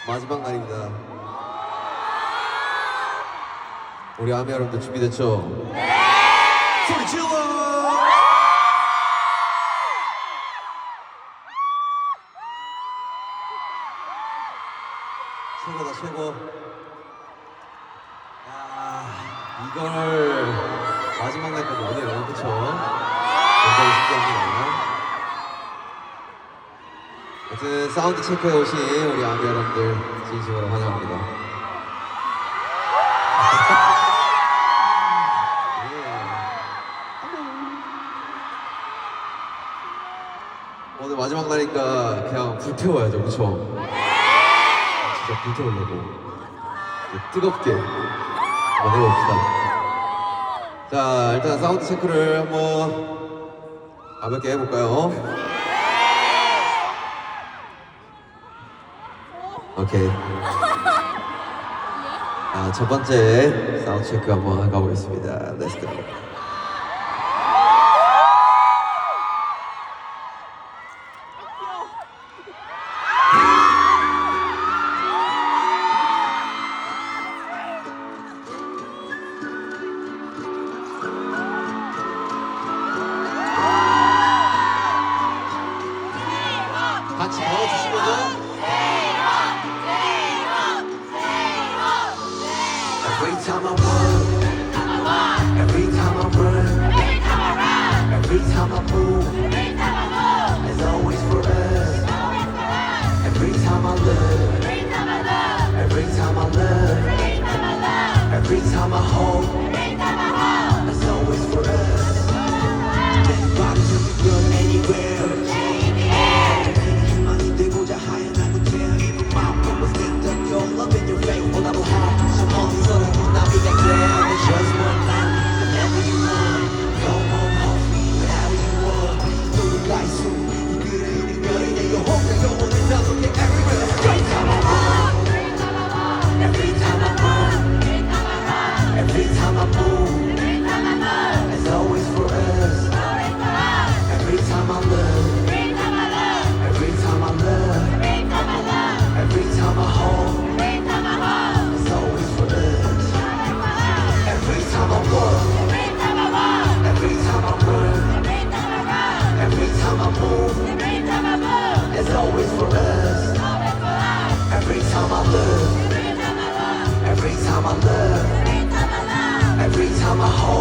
마지막 날입니다. 우리 아미 여러분들 준비됐죠? 네! 소리 질러! 최고다 최고. 이걸 마지막 날까지 오네요. 그쵸? 굉장히 신기합니다. 하여튼 사운드 체크에 오신 우리 아미 여러분들 진심으로 환영합니다. 오늘 마지막 날이니까 그냥 불태워야죠, 그쵸? 진짜 불태우려고 뜨겁게 한번 해봅시다. 자, 일단 사운드 체크를 한번 가볍게 해볼까요? 오케이. 첫 번째 사운드 체크 한번 가보겠습니다. Let's go. 같이 걸어주시면은 Every time I walk, every time I run, every time I move, it's always for us. Every time I look, every time I love, every time I hope, it's always for us. Anybody can be good anywhere. 힘만이 되고자 하여 난 못해요. Even my phone was lit up, your love in your face. All I will have, some only sort of will not be that clear. There's just one life, whenever you want. Come on home, whenever you want. Through the lights, you could have hit it, 내 your hope, 내 영혼을 나눠게 everywhere. Every time I walk, every time I run, every time I move, it's always for us. Every time I look, every time I love, every time I hold, it's always for us. Every time I walk, every time I run, every time I move, it's always for us. Every time I look, every time I love, every time I hold.